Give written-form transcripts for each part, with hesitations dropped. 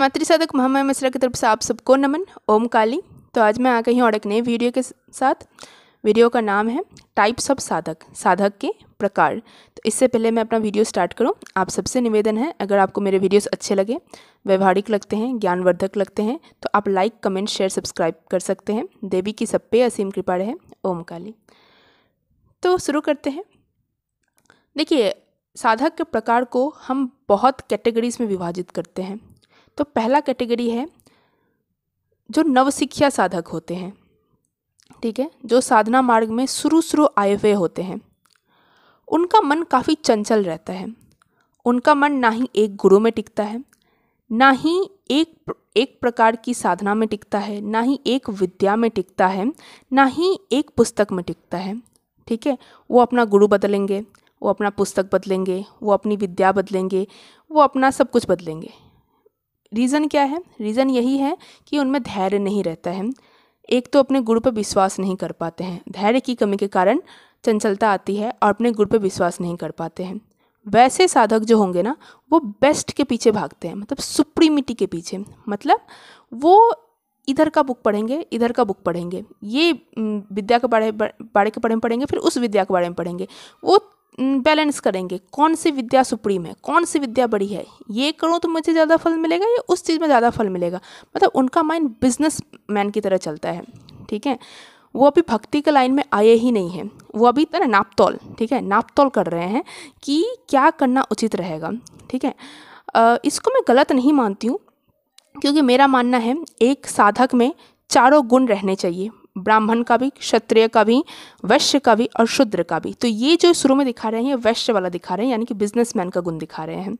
मातृ साधक महामाया मिश्रा की तरफ से आप सबको नमन। ओम काली। तो आज मैं आ गई हूँ और एक नए वीडियो के साथ। वीडियो का नाम है टाइप्स ऑफ साधक, साधक के प्रकार। तो इससे पहले मैं अपना वीडियो स्टार्ट करूँ, आप सबसे निवेदन है, अगर आपको मेरे वीडियोस अच्छे लगे, व्यवहारिक लगते हैं, ज्ञानवर्धक लगते हैं, तो आप लाइक, कमेंट, शेयर, सब्सक्राइब कर सकते हैं। देवी की सब पे असीम कृपा रहे। ओम काली। तो शुरू करते हैं। देखिए, साधक के प्रकार को हम बहुत कैटेगरीज में विभाजित करते हैं। तो पहला कैटेगरी है जो नवशिक्षा साधक होते हैं, ठीक है, जो साधना मार्ग में शुरू आए हुए होते हैं। उनका मन काफ़ी चंचल रहता है। उनका मन ना ही एक गुरु में टिकता है, ना ही एक प्रकार की साधना में टिकता है, ना ही एक विद्या में टिकता है, ना ही एक पुस्तक में टिकता है। ठीक है, वो अपना गुरु बदलेंगे, वो अपना पुस्तक बदलेंगे, वो अपनी विद्या बदलेंगे, वो अपना सब कुछ बदलेंगे। रीज़न क्या है? रीज़न यही है कि उनमें धैर्य नहीं रहता है। एक तो अपने गुरु पर विश्वास नहीं कर पाते हैं, धैर्य की कमी के कारण चंचलता आती है और अपने गुरु पर विश्वास नहीं कर पाते हैं। वैसे साधक जो होंगे ना, वो बेस्ट के पीछे भागते हैं, मतलब सुप्रीमिटी के पीछे। मतलब वो इधर का बुक पढ़ेंगे, इधर का बुक पढ़ेंगे, ये विद्या के बारे के बारे में पढ़ेंगे, फिर उस विद्या के बारे में पढ़ेंगे। वो बैलेंस करेंगे, कौन सी विद्या सुप्रीम है, कौन सी विद्या बड़ी है, ये करूँ तो मुझे ज़्यादा फल मिलेगा या उस चीज़ में ज़्यादा फल मिलेगा। मतलब उनका माइंड बिजनेस मैन की तरह चलता है। ठीक है, वो अभी भक्ति के लाइन में आए ही नहीं है। वो अभी तरह नापतोल, ठीक है, नापतोल कर रहे हैं कि क्या करना उचित रहेगा। ठीक है, इसको मैं गलत नहीं मानती हूँ, क्योंकि मेरा मानना है एक साधक में चारों गुण रहने चाहिए, ब्राह्मण का भी, क्षत्रिय का भी, वैश्य का भी और शूद्र का भी। तो ये जो शुरू में दिखा रहे हैं, ये वैश्य वाला दिखा रहे हैं, यानी कि बिजनेसमैन का गुण दिखा रहे हैं।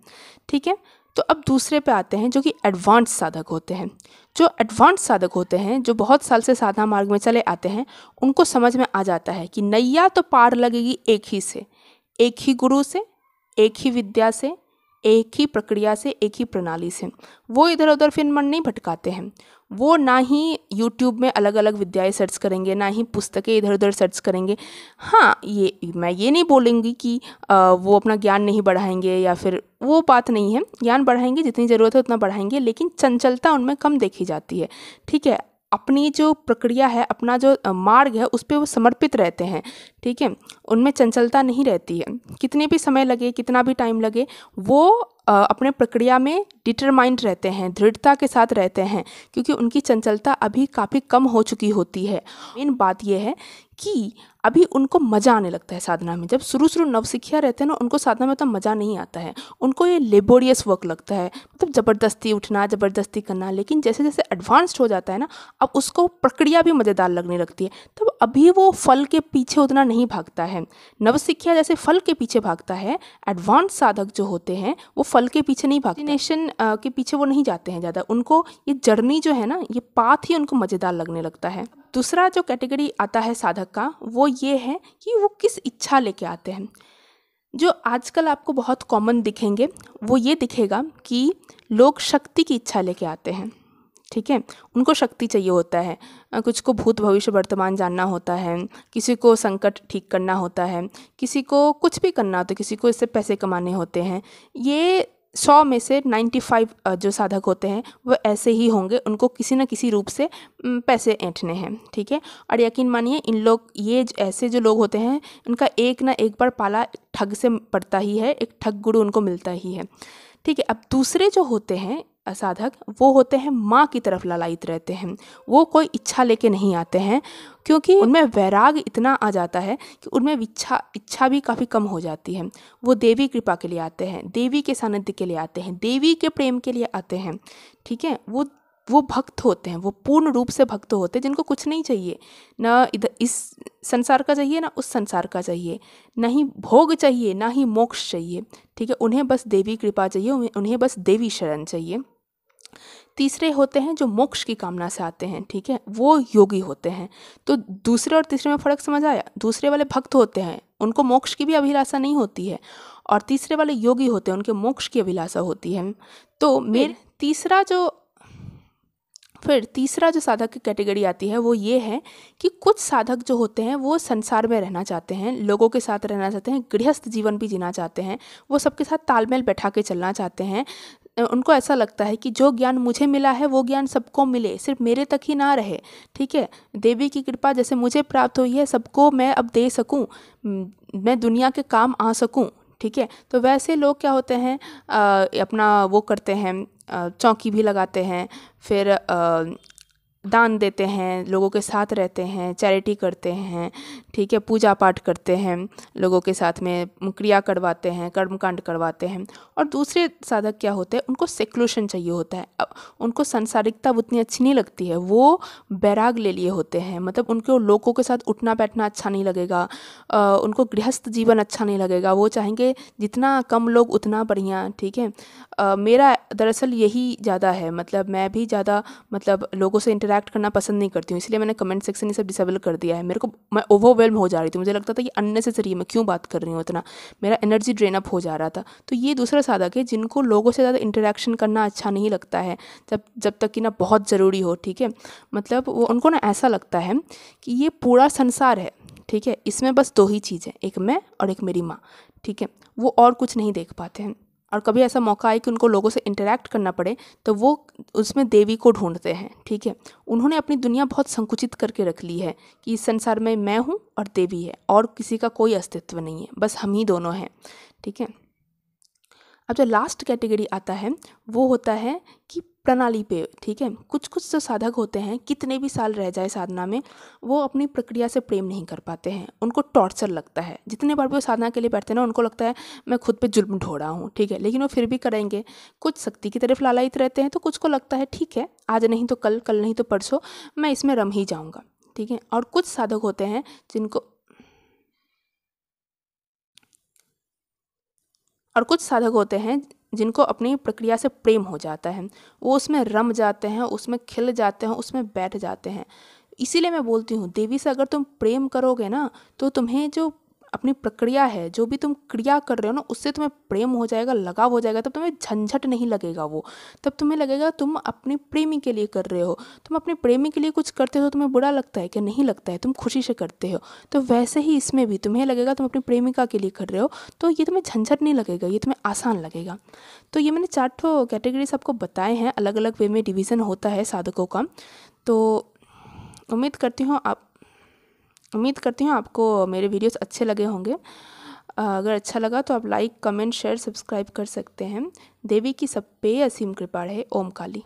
ठीक है, तो अब दूसरे पे आते हैं जो कि एडवांस साधक होते हैं। जो एडवांस साधक होते हैं, जो बहुत साल से साधना मार्ग में चले आते हैं, उनको समझ में आ जाता है कि नैया तो पार लगेगी एक ही से, एक ही गुरु से, एक ही विद्या से, एक ही प्रक्रिया से, एक ही प्रणाली से। वो इधर उधर फिर मन नहीं भटकाते हैं। वो ना ही यूट्यूब में अलग अलग विद्याएं सर्च करेंगे, ना ही पुस्तकें इधर उधर सर्च करेंगे। हाँ, मैं ये नहीं बोलूँगी कि वो अपना ज्ञान नहीं बढ़ाएंगे, या फिर वो बात नहीं है। ज्ञान बढ़ाएंगे, जितनी ज़रूरत है उतना बढ़ाएंगे, लेकिन चंचलता उनमें कम देखी जाती है। ठीक है, अपनी जो प्रक्रिया है, अपना जो मार्ग है, उस पर वो समर्पित रहते हैं। ठीक है, उनमें चंचलता नहीं रहती है। कितने भी समय लगे, कितना भी टाइम लगे, वो अपने प्रक्रिया में डिटरमाइंड रहते हैं, दृढ़ता के साथ रहते हैं, क्योंकि उनकी चंचलता अभी काफ़ी कम हो चुकी होती है। मेन बात यह है कि अभी उनको मज़ा आने लगता है साधना में। जब शुरू नवसिखिया रहते हैं ना, उनको साधना में तो मज़ा नहीं आता है। उनको ये लेबोरियस वर्क लगता है, मतलब ज़बरदस्ती उठना, ज़बरदस्ती करना। लेकिन जैसे जैसे एडवांस्ड हो जाता है ना, अब उसको प्रक्रिया भी मज़ेदार लगने लगती है। तब अभी वो फल के पीछे उतना नहीं भागता है। नवसिखिया जैसे फल के पीछे भागता है, एडवांस साधक जो होते हैं वो फल के पीछे नहीं भागते, डेस्टिनेशन के पीछे वो नहीं जाते हैं ज़्यादा। उनको ये जर्नी जो है ना, ये पाथ ही उनको मज़ेदार लगने लगता है। दूसरा जो कैटेगरी आता है साधक का, वो ये है कि वो किस इच्छा लेके आते हैं। जो आजकल आपको बहुत कॉमन दिखेंगे, वो ये दिखेगा कि लोग शक्ति की इच्छा लेके आते हैं। ठीक है, उनको शक्ति चाहिए होता है, कुछ को भूत भविष्य वर्तमान जानना होता है, किसी को संकट ठीक करना होता है, किसी को कुछ भी करना होता है, किसी को इससे पैसे कमाने होते हैं। ये 100 में से 95 जो साधक होते हैं वो ऐसे ही होंगे। उनको किसी न किसी रूप से पैसे ऐंठने हैं। ठीक है, और यकीन मानिए, इन लोग, ये ऐसे जो लोग होते हैं, इनका एक ना एक बार पाला ठग से पड़ता ही है, एक ठग गुरु उनको मिलता ही है। ठीक है, अब दूसरे जो होते हैं साधक, वो होते हैं माँ की तरफ लालायित रहते हैं। वो कोई इच्छा लेके नहीं आते हैं, क्योंकि उनमें वैराग इतना आ जाता है कि उनमें इच्छा भी काफ़ी कम हो जाती है। वो देवी कृपा के लिए आते हैं, देवी के सानिध्य के लिए आते हैं, देवी के प्रेम के लिए आते हैं। ठीक है, वो भक्त होते हैं, वो पूर्ण रूप से भक्त होते हैं, जिनको कुछ नहीं चाहिए, ना इधर इस संसार का चाहिए, ना उस संसार का चाहिए, ना ही भोग चाहिए, ना ही मोक्ष चाहिए। ठीक है, उन्हें बस देवी कृपा चाहिए, उन्हें बस देवी शरण चाहिए। तीसरे होते हैं जो मोक्ष की कामना से आते हैं। ठीक है, वो योगी होते हैं। तो दूसरे और तीसरे में फ़र्क समझ आया? दूसरे वाले भक्त होते हैं, उनको मोक्ष की भी अभिलाषा नहीं होती है, और तीसरे वाले योगी होते हैं, उनके मोक्ष की अभिलाषा होती है। तो मेरे तीसरा जो साधक की कैटेगरी आती है, वो ये है कि कुछ साधक जो होते हैं वो संसार में रहना चाहते हैं, लोगों के साथ रहना चाहते हैं, गृहस्थ जीवन भी जीना चाहते हैं, वो सबके साथ तालमेल बैठा के चलना चाहते हैं, उनको ऐसा लगता है कि जो ज्ञान मुझे मिला है वो ज्ञान सबको मिले, सिर्फ मेरे तक ही ना रहे। ठीक है, देवी की कृपा जैसे मुझे प्राप्त हुई है सबको मैं अब दे सकूं, मैं दुनिया के काम आ सकूं। ठीक है, तो वैसे लोग क्या होते हैं, अपना वो करते हैं, चौकी भी लगाते हैं, फिर दान देते हैं, लोगों के साथ रहते हैं, चैरिटी करते हैं। ठीक है, पूजा पाठ करते हैं, लोगों के साथ में क्रिया करवाते हैं, कर्मकांड करवाते हैं। और दूसरे साधक क्या होते हैं, उनको सेक्लूशन चाहिए होता है, उनको सांसारिकता उतनी अच्छी नहीं लगती है, वो बैराग ले लिए होते हैं, मतलब उनको लोगों के साथ उठना बैठना अच्छा नहीं लगेगा, उनको गृहस्थ जीवन अच्छा नहीं लगेगा, वो चाहेंगे जितना कम लोग उतना बढ़िया। ठीक है, मेरा दरअसल यही ज़्यादा है, मतलब मैं भी ज़्यादा मतलब लोगों से इंटरेक्ट करना पसंद नहीं करती हूँ, इसलिए मैंने कमेंट सेक्शन ये सब डिसेबल कर दिया है। मेरे को मैं ओवरवेल्म हो जा रही थी, मुझे लगता था कि अननेसेसरी मैं क्यों बात कर रही हूँ इतना, मेरा एनर्जी ड्रेन अप हो जा रहा था। तो ये दूसरा साधक है जिनको लोगों से ज़्यादा इंटरेक्शन करना अच्छा नहीं लगता है, जब तक कि ना बहुत ज़रूरी हो। ठीक है, मतलब वो उनको ना ऐसा लगता है कि ये पूरा संसार है। ठीक है, इसमें बस दो ही चीज़ है, एक मैं और एक मेरी माँ। ठीक है, वो और कुछ नहीं देख पाते हैं। और कभी ऐसा मौका आए कि उनको लोगों से इंटरेक्ट करना पड़े तो वो उसमें देवी को ढूंढते हैं। ठीक है, उन्होंने अपनी दुनिया बहुत संकुचित करके रख ली है कि इस संसार में मैं हूँ और देवी है, और किसी का कोई अस्तित्व नहीं है, बस हम ही दोनों हैं। ठीक है, अब जो लास्ट कैटेगरी आता है वो होता है कि प्रणाली पे। ठीक है, कुछ कुछ जो साधक होते हैं कितने भी साल रह जाए साधना में, वो अपनी प्रक्रिया से प्रेम नहीं कर पाते हैं, उनको टॉर्चर लगता है। जितने बार भी वो साधना के लिए बैठते हैं ना, उनको लगता है मैं खुद पे जुल्म ढो रहा हूँ। ठीक है, लेकिन वो फिर भी करेंगे, कुछ शक्ति की तरफ लालायित रहते हैं, तो कुछ को लगता है ठीक है आज नहीं तो कल, कल नहीं तो परसों मैं इसमें रम ही जाऊँगा। ठीक है, और कुछ साधक होते हैं जिनको और कुछ साधक होते हैं जिनको अपनी प्रक्रिया से प्रेम हो जाता है, वो उसमें रम जाते हैं, उसमें खिल जाते हैं, उसमें बैठ जाते हैं। इसीलिए मैं बोलती हूँ देवी से अगर तुम प्रेम करोगे ना, तो तुम्हें जो अपनी प्रक्रिया है, जो भी तुम क्रिया कर रहे हो ना, उससे तुम्हें प्रेम हो जाएगा, लगाव हो जाएगा, तब तुम्हें झंझट नहीं लगेगा वो। तब तुम्हें लगेगा तुम अपनी प्रेमी के लिए कर रहे हो। तुम अपने प्रेमी के लिए कुछ करते हो, तुम्हें बुरा लगता है क्या? नहीं लगता है, तुम खुशी से करते हो। तो वैसे ही इसमें भी तुम्हें लगेगा तुम अपनी प्रेमिका के लिए कर रहे हो, तो ये तुम्हें झंझट नहीं लगेगा, ये तुम्हें आसान लगेगा। तो ये मैंने 4 ठो कैटेगरीज आपको बताए हैं, अलग अलग वे में डिवीज़न होता है साधकों का। तो उम्मीद करती हूँ आपको मेरे वीडियोस अच्छे लगे होंगे। अगर अच्छा लगा तो आप लाइक, कमेंट, शेयर, सब्सक्राइब कर सकते हैं। देवी की सब पे असीम कृपा रहे। ओम काली।